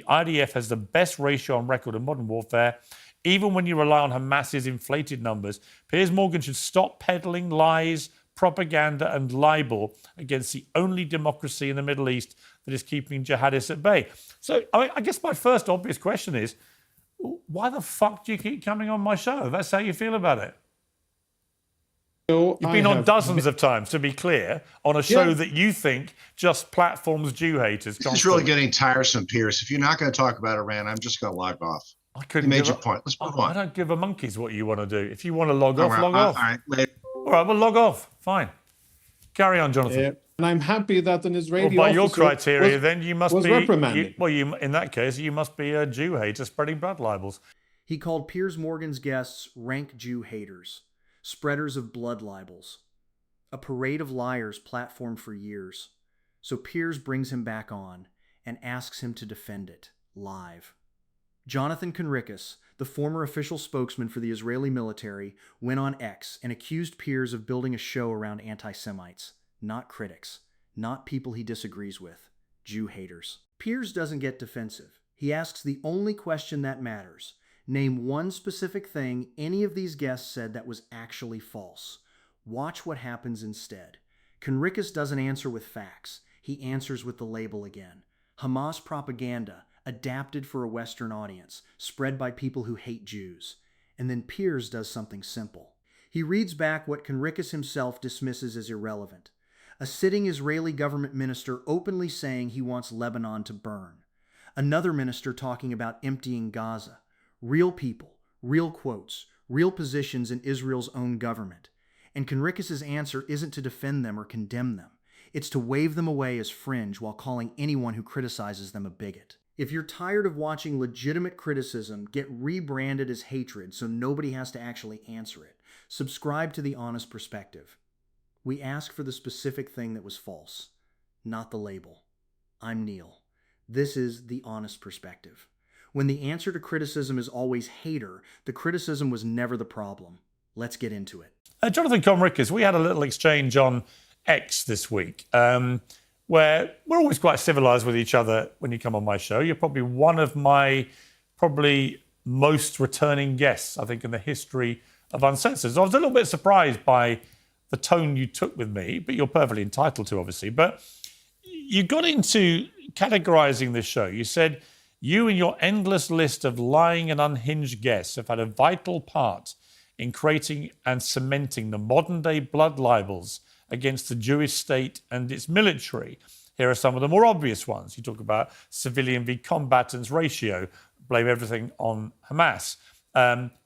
The IDF has the best ratio on record in modern warfare, even when you rely on Hamas's inflated numbers. Piers Morgan should stop peddling lies, propaganda and libel against the only democracy in the Middle East that is keeping jihadists at bay. So I guess my first obvious question is, why the fuck do you keep coming on my show? That's how you feel about it. You've been on dozens of times, to be clear, on a show that you think just platforms Jew haters. This is really getting tiresome, Piers. If you're not going to talk about Iran, I'm just going to log off. I couldn't. You made your point. Let's move on. I don't give a monkey's what you want to do. If you want to log off, log off. All right, later. All right, well, log off. Fine. Carry on, Jonathan. And I'm happy that an Israeli by your criteria, was, then you must was be reprimanded. In that case, you must be a Jew hater spreading blood libels. He called Piers Morgan's guests rank Jew haters, spreaders of blood libels. A parade of liars platformed for years. So Piers brings him back on and asks him to defend it live. Jonathan Conricus, the former official spokesman for the Israeli military, went on X and accused Piers of building a show around anti-Semites, not critics, not people he disagrees with, Jew haters. Piers doesn't get defensive. He asks the only question that matters. Name one specific thing any of these guests said that was actually false. Watch what happens instead. Conricus doesn't answer with facts. He answers with the label again. Hamas propaganda, adapted for a Western audience, spread by people who hate Jews. And then Piers does something simple. He reads back what Conricus himself dismisses as irrelevant. A sitting Israeli government minister openly saying he wants Lebanon to burn. Another minister talking about emptying Gaza. Real people, real quotes, real positions in Israel's own government. And Conricus's answer isn't to defend them or condemn them. It's to wave them away as fringe while calling anyone who criticizes them a bigot. If you're tired of watching legitimate criticism get rebranded as hatred so nobody has to actually answer it, subscribe to The Honest Perspective. We ask for the specific thing that was false, not the label. I'm Neil. This is The Honest Perspective. When the answer to criticism is always hater, the criticism was never the problem. Let's get into it. Jonathan Conricus, we had a little exchange on X this week, where we're always quite civilized with each other when you come on my show. You're probably one of my most returning guests, I think, in the history of Uncensored. So I was a little bit surprised by the tone you took with me, but you're perfectly entitled to, obviously. But you got into categorizing this show. You said you and your endless list of lying and unhinged guests have had a vital part in creating and cementing the modern-day blood libels against the Jewish state and its military. Here are some of the more obvious ones. You talk about civilian v combatants ratio, blame everything on Hamas.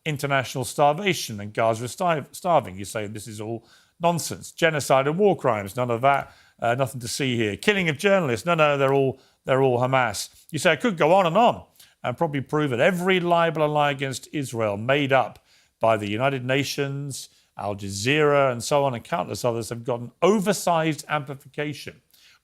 International starvation and Gaza is starving. You say this is all nonsense. Genocide and war crimes, none of that, nothing to see here. Killing of journalists, no, they're all Hamas. You say I could go on and probably prove that every libel and lie against Israel made up by the United Nations, Al Jazeera, and so on, and countless others have gotten oversized amplification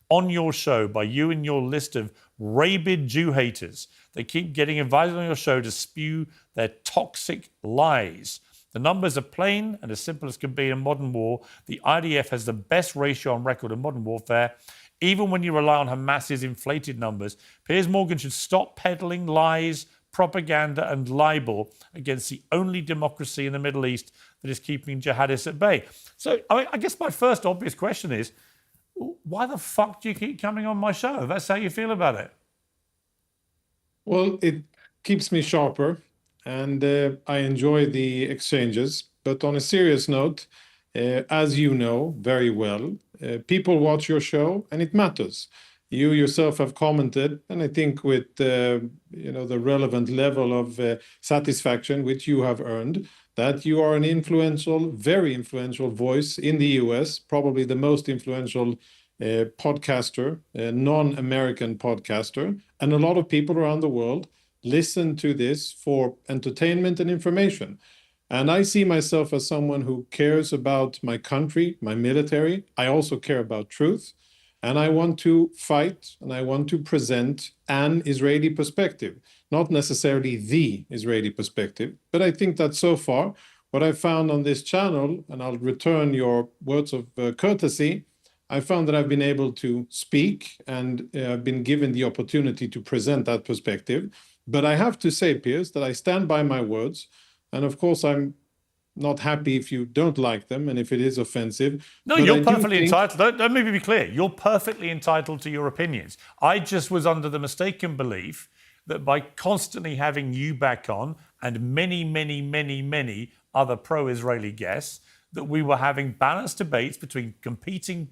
on your show by you and your list of rabid Jew haters. They keep getting invited on your show to spew their toxic lies. The numbers are plain and as simple as can be in modern war. The IDF has the best ratio on record in modern warfare, even when you rely on Hamas's inflated numbers. Piers Morgan should stop peddling lies, propaganda and libel against the only democracy in the Middle East that is keeping jihadists at bay. So I guess my first obvious question is, why the fuck do you keep coming on my show? That's how you feel about it. Well, it keeps me sharper and I enjoy the exchanges. But on a serious note, as you know very well, people watch your show and it matters. You yourself have commented, and I think with the relevant level of satisfaction which you have earned, that you are an influential, very influential voice in the US, probably the most influential podcaster, non-American podcaster, and a lot of people around the world listen to this for entertainment and information. And I see myself as someone who cares about my country, my military. I also care about truth. And I want to fight and I want to present an Israeli perspective, not necessarily the Israeli perspective. But I think that so far, what I've found on this channel, and I'll return your words of courtesy, I found that I've been able to speak and been given the opportunity to present that perspective. But I have to say, Piers, that I stand by my words. And of course, I'm not happy if you don't like them and if it is offensive. No, but you're perfectly entitled. Let me be clear. You're perfectly entitled to your opinions. I just was under the mistaken belief that by constantly having you back on and many other pro-Israeli guests, that we were having balanced debates between competing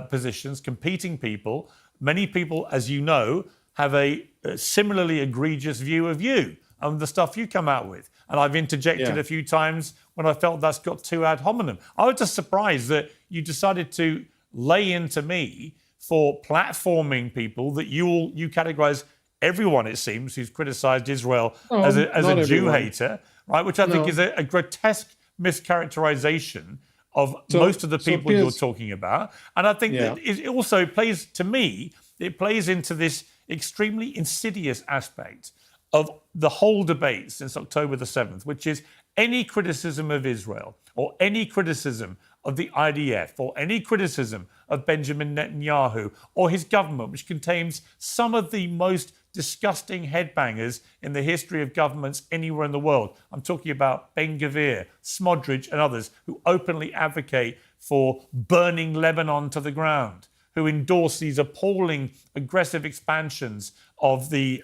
positions, competing people. Many people, as you know, have a similarly egregious view of you and the stuff you come out with. And I've interjected a few times when I felt that's got too ad hominem. I was just surprised that you decided to lay into me for platforming people that you categorize everyone, it seems, who's criticized Israel as a Jew hater, right? Which I think is a grotesque mischaracterization of most of the people you're talking about. And I think that it also plays, to me, it plays into this extremely insidious aspect of the whole debate since October the 7th, which is any criticism of Israel or any criticism of the IDF or any criticism of Benjamin Netanyahu or his government, which contains some of the most disgusting headbangers in the history of governments anywhere in the world. I'm talking about Ben-Gvir, Smotrich and others who openly advocate for burning Lebanon to the ground, who endorse these appalling, aggressive expansions of the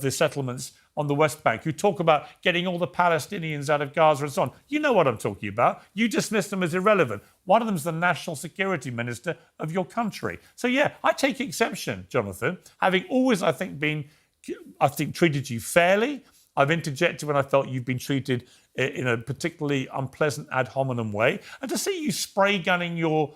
settlements on the West Bank, who talk about getting all the Palestinians out of Gaza and so on. You know what I'm talking about. You dismiss them as irrelevant. One of them is the national security minister of your country. So yeah, I take exception, Jonathan, having always, I think, treated you fairly. I've interjected when I felt you've been treated in a particularly unpleasant ad hominem way. And to see you spray gunning your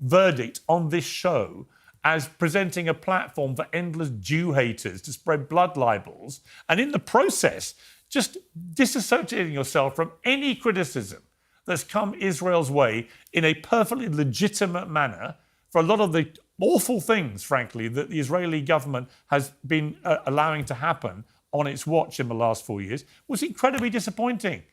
verdict on this show as presenting a platform for endless Jew haters to spread blood libels, and in the process, just disassociating yourself from any criticism that's come Israel's way in a perfectly legitimate manner for a lot of the awful things, frankly, that the Israeli government has been allowing to happen on its watch in the last 4 years, was incredibly disappointing.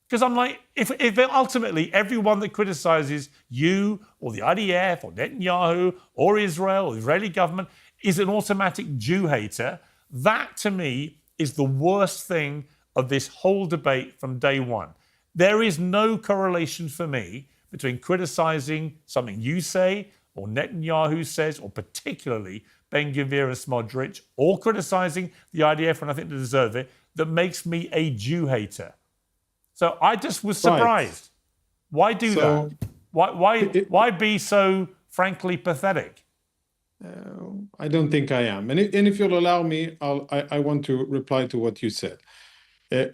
Because I'm like, if ultimately everyone that criticizes you or the IDF or Netanyahu or Israel or the Israeli government is an automatic Jew hater, that to me is the worst thing of this whole debate from day one. There is no correlation for me between criticizing something you say or Netanyahu says, or particularly Ben-Gvir and Smotrich, or criticizing the IDF when I think they deserve it, that makes me a Jew hater. So I just was surprised. Why do that? Why be so frankly pathetic? I don't think I am. And if you'll allow me, I want to reply to what you said.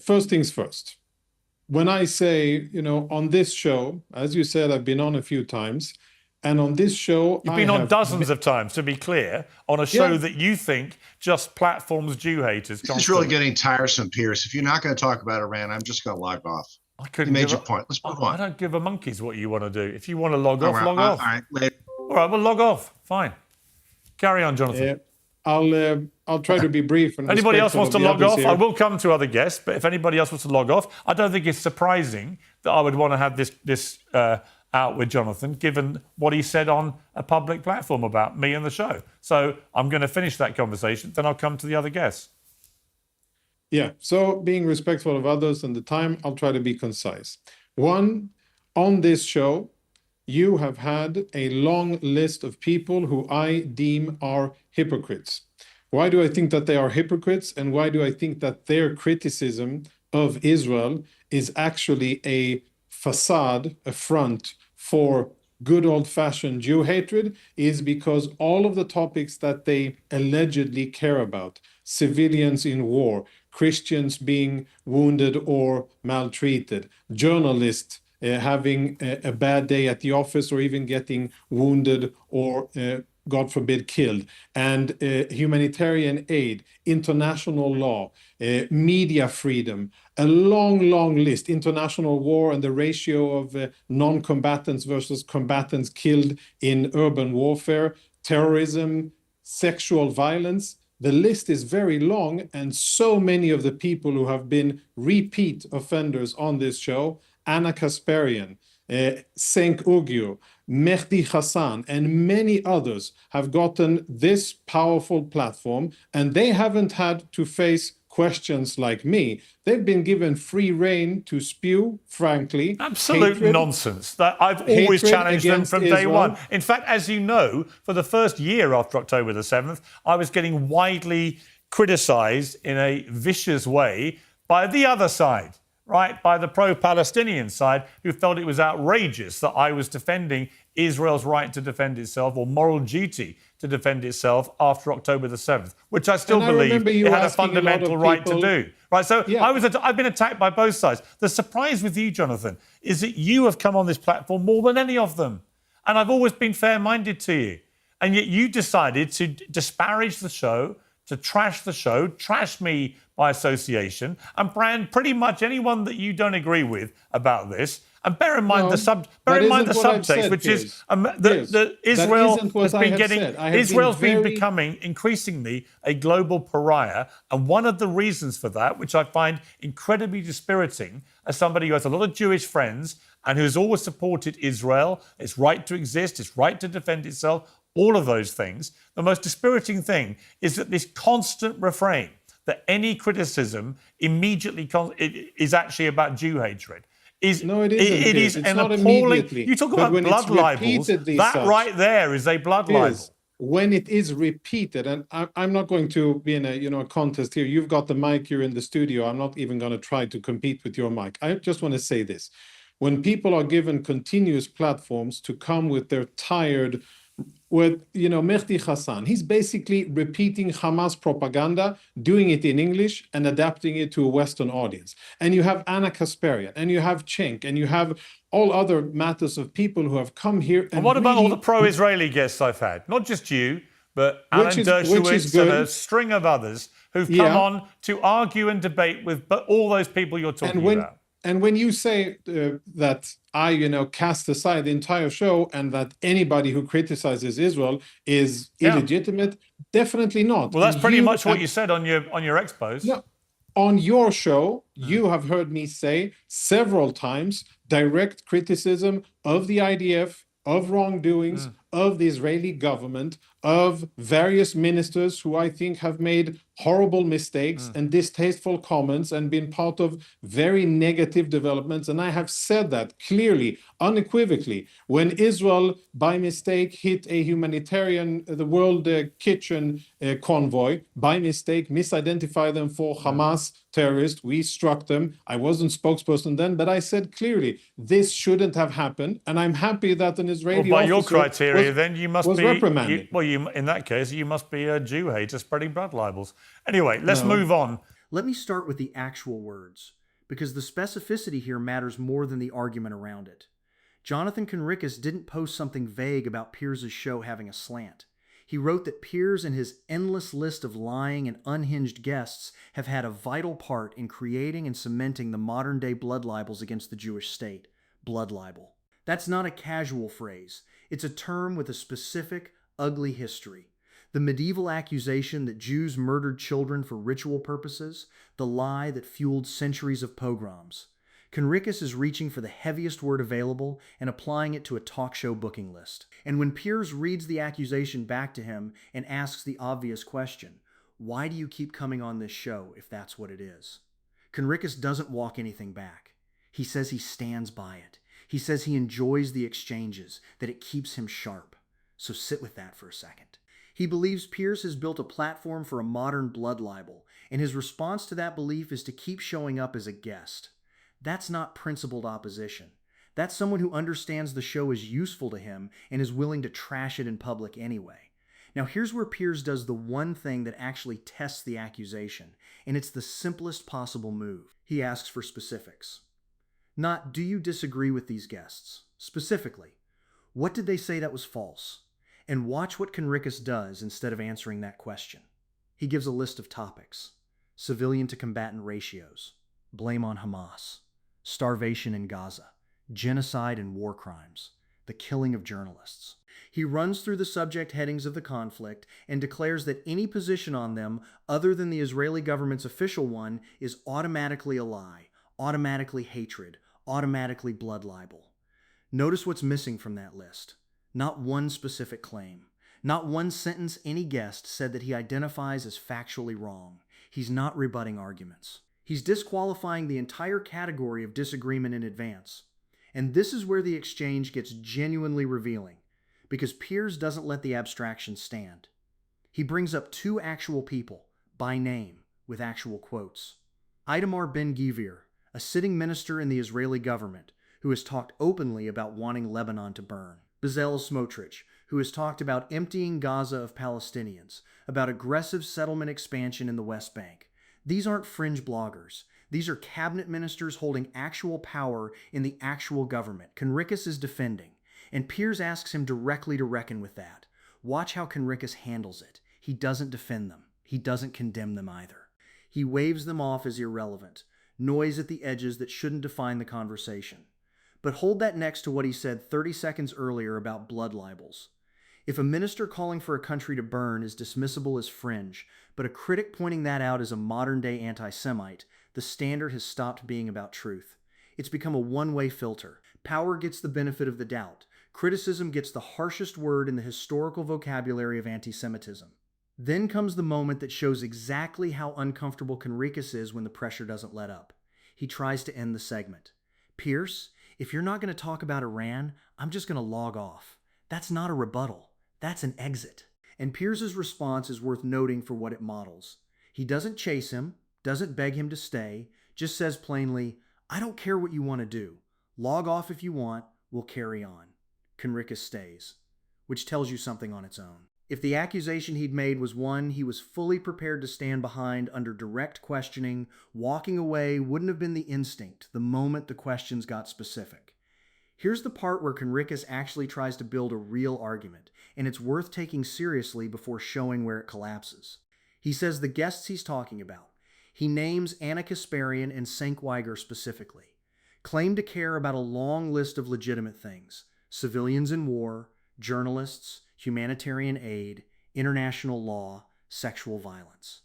First things first. When I say, on this show, as you said, I've been on a few times, and on this show, you've been on dozens of times, to be clear, on a show that you think just platforms Jew haters. It's really getting tiresome, Piers. If you're not going to talk about Iran, I'm just going to log off. You made your point. Let's move on. I don't give a monkey's what you want to do. If you want to log off, log off. All right, later. All right, well, log off. Fine. Carry on, Jonathan. I'll try to be brief. And anybody else wants to log off? Here. I will come to other guests, but if anybody else wants to log off, I don't think it's surprising that I would want to have this out with Jonathan, given what he said on a public platform about me and the show. So I'm going to finish that conversation, then I'll come to the other guests. Yeah, so being respectful of others and the time, I'll try to be concise. One, on this show, you have had a long list of people who I deem are hypocrites. Why do I think that they are hypocrites, and why do I think that their criticism of Israel is actually a facade, a front for good old-fashioned Jew hatred? Is because all of the topics that they allegedly care about, civilians in war, Christians being wounded or maltreated, journalists having a bad day at the office or even getting wounded or God forbid, killed, and humanitarian aid, international law, media freedom, a long, long list, international war and the ratio of non-combatants versus combatants killed in urban warfare, terrorism, sexual violence. The list is very long, and so many of the people who have been repeat offenders on this show, Anna Kasparian, Cenk Uygur, Mehdi Hassan, and many others have gotten this powerful platform, and they haven't had to face questions like me. They've been given free rein to spew, frankly, absolute nonsense. That I've always challenged them from day one. In fact, as you know, for the first year after October the 7th, I was getting widely criticised in a vicious way by the other side, right? By the pro-Palestinian side, who felt it was outrageous that I was defending Israel's right to defend itself, or moral duty to defend itself after October the 7th, which I still believe it had a fundamental right to do. Right, so yeah. I've been attacked by both sides. The surprise with you, Jonathan, is that you have come on this platform more than any of them. And I've always been fair-minded to you. And yet you decided to disparage the show, to trash the show, trash me by association, and brand pretty much anyone that you don't agree with about this. And bear in mind the subtext, which is that Israel has been getting. Israel's been becoming increasingly a global pariah, and one of the reasons for that, which I find incredibly dispiriting, as somebody who has a lot of Jewish friends and who has always supported Israel, its right to exist, its right to defend itself, all of those things. The most dispiriting thing is that this constant refrain that any criticism immediately is actually about Jew hatred. No, it isn't. It is an appalling. You talk about blood libels. That right there is a blood libel. When it is repeated, and I'm not going to be in a contest here. You've got the mic. You're in the studio. I'm not even going to try to compete with your mic. I just want to say this: when people are given continuous platforms to come with their tired. With Mehdi Hassan, he's basically repeating Hamas propaganda, doing it in English and adapting it to a Western audience. And you have Anna Kasparian, and you have Cenk, and you have all other matters of people who have come here. And what about all the pro-Israeli guests I've had? Not just you, but Alan Dershowitz and a string of others who've come on to argue and debate with all those people you're talking about. And when you say that I, cast aside the entire show and that anybody who criticizes Israel is illegitimate, definitely not. Well, that's pretty much what you said on your expos. No, on your show, you have heard me say several times direct criticism of the IDF, of wrongdoings, of the Israeli government, of various ministers who I think have made horrible mistakes and distasteful comments and been part of very negative developments. And I have said that clearly, unequivocally. When Israel, by mistake, hit a humanitarian, the World Kitchen convoy, by mistake, misidentified them for Hamas terrorists, we struck them. I wasn't spokesperson then, but I said clearly, this shouldn't have happened. And I'm happy that an Israeli by your criteria, then you must be reprimanded. In that case, you must be a Jew hater spreading blood libels. Anyway, let's move on. Let me start with the actual words, because the specificity here matters more than the argument around it. Jonathan Conricus didn't post something vague about Piers' show having a slant. He wrote that Piers and his endless list of lying and unhinged guests have had a vital part in creating and cementing the modern-day blood libels against the Jewish state. Blood libel. That's not a casual phrase. It's a term with a specific, ugly history. The medieval accusation that Jews murdered children for ritual purposes, the lie that fueled centuries of pogroms. Conricus is reaching for the heaviest word available and applying it to a talk show booking list. And when Piers reads the accusation back to him and asks the obvious question, why do you keep coming on this show if that's what it is? Conricus doesn't walk anything back. He says he stands by it. He says he enjoys the exchanges, that it keeps him sharp. So sit with that for a second. He believes Piers has built a platform for a modern blood libel, and his response to that belief is to keep showing up as a guest. That's not principled opposition. That's someone who understands the show is useful to him and is willing to trash it in public anyway. Now here's where Piers does the one thing that actually tests the accusation, and it's the simplest possible move. He asks for specifics. Not, do you disagree with these guests? Specifically, what did they say that was false? And watch what Conricus does instead of answering that question. He gives a list of topics. Civilian to combatant ratios. Blame on Hamas. Starvation in Gaza. Genocide and war crimes. The killing of journalists. He runs through the subject headings of the conflict and declares that any position on them other than the Israeli government's official one is automatically a lie, automatically hatred, automatically blood libel. Notice what's missing from that list. Not one specific claim. Not one sentence any guest said that he identifies as factually wrong. He's not rebutting arguments. He's disqualifying the entire category of disagreement in advance. And this is where the exchange gets genuinely revealing, because Piers doesn't let the abstraction stand. He brings up two actual people, by name, with actual quotes. Itamar Ben-Gvir, a sitting minister in the Israeli government, who has talked openly about wanting Lebanon to burn. Bezalel Smotrich, who has talked about emptying Gaza of Palestinians, about aggressive settlement expansion in the West Bank. These aren't fringe bloggers. These are cabinet ministers holding actual power in the actual government. Conricus is defending, and Piers asks him directly to reckon with that. Watch how Conricus handles it. He doesn't defend them. He doesn't condemn them either. He waves them off as irrelevant, noise at the edges that shouldn't define the conversation. But hold that next to what he said 30 seconds earlier about blood libels. If a minister calling for a country to burn is dismissible as fringe, but a critic pointing that out as a modern-day anti-Semite, the standard has stopped being about truth. It's become a one-way filter. Power gets the benefit of the doubt. Criticism gets the harshest word in the historical vocabulary of anti-Semitism. Then comes the moment that shows exactly how uncomfortable Conricus is when the pressure doesn't let up. He tries to end the segment. Piers, if you're not going to talk about Iran, I'm just going to log off. That's not a rebuttal. That's an exit. And Piers's response is worth noting for what it models. He doesn't chase him, doesn't beg him to stay, just says plainly, I don't care what you want to do. Log off if you want, we'll carry on. Conricus stays, which tells you something on its own. If the accusation he'd made was one he was fully prepared to stand behind under direct questioning, walking away wouldn't have been the instinct the moment the questions got specific. Here's the part where Conricus actually tries to build a real argument, and it's worth taking seriously before showing where it collapses. He says the guests he's talking about. He names Anna Kasparian and Senkweiger specifically. Claim to care about a long list of legitimate things: civilians in war, journalists, humanitarian aid, international law, sexual violence.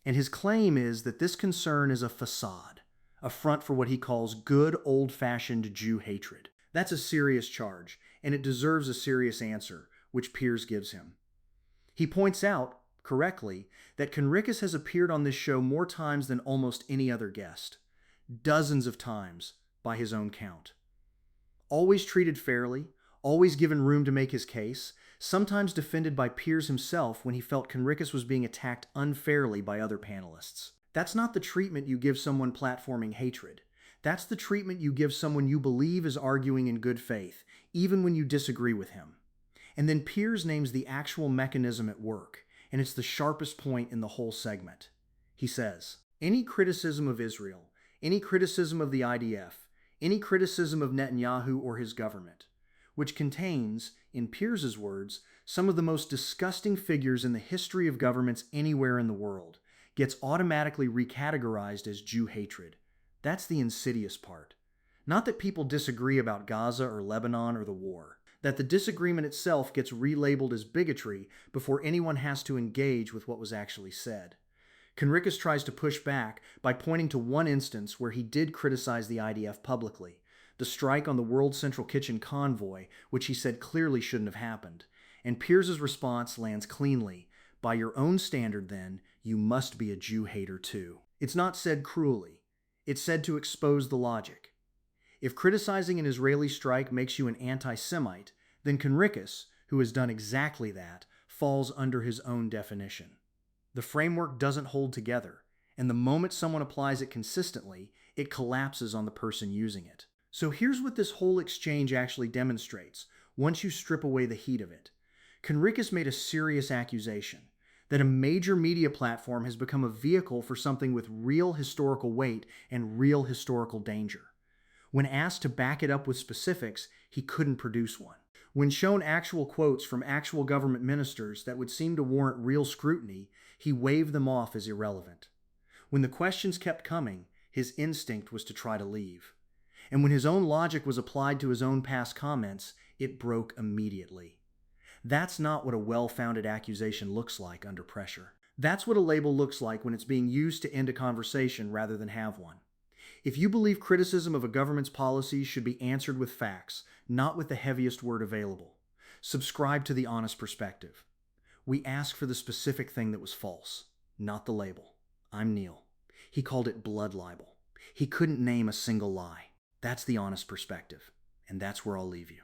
And his claim is that this concern is a facade, a front for what he calls good old-fashioned Jew hatred. That's a serious charge, and it deserves a serious answer, which Piers gives him. He points out, correctly, that Conricus has appeared on this show more times than almost any other guest. Dozens of times, by his own count. Always treated fairly, always given room to make his case, sometimes defended by Piers himself when he felt Conricus was being attacked unfairly by other panelists. That's not the treatment you give someone platforming hatred. That's the treatment you give someone you believe is arguing in good faith, even when you disagree with him. And then Piers names the actual mechanism at work, and it's the sharpest point in the whole segment. He says, any criticism of Israel, any criticism of the IDF, any criticism of Netanyahu or his government, which contains, in Piers's words, some of the most disgusting figures in the history of governments anywhere in the world, gets automatically recategorized as Jew hatred. That's the insidious part. Not that people disagree about Gaza or Lebanon or the war. That the disagreement itself gets relabeled as bigotry before anyone has to engage with what was actually said. Conricus tries to push back by pointing to one instance where he did criticize the IDF publicly, the strike on the World Central Kitchen convoy, which he said clearly shouldn't have happened. And Piers's response lands cleanly. By your own standard, then, you must be a Jew hater too. It's not said cruelly. It's said to expose the logic. If criticizing an Israeli strike makes you an anti-Semite, then Conricus, who has done exactly that, falls under his own definition. The framework doesn't hold together, and the moment someone applies it consistently, it collapses on the person using it. So here's what this whole exchange actually demonstrates, once you strip away the heat of it. Conricus made a serious accusation that a major media platform has become a vehicle for something with real historical weight and real historical danger. When asked to back it up with specifics, he couldn't produce one. When shown actual quotes from actual government ministers that would seem to warrant real scrutiny, he waved them off as irrelevant. When the questions kept coming, his instinct was to try to leave. And when his own logic was applied to his own past comments, it broke immediately. That's not what a well-founded accusation looks like under pressure. That's what a label looks like when it's being used to end a conversation rather than have one. If you believe criticism of a government's policies should be answered with facts, not with the heaviest word available, subscribe to The Honest Perspective. We ask for the specific thing that was false, not the label. I'm Neil. He called it blood libel. He couldn't name a single lie. That's The Honest Perspective, and that's where I'll leave you.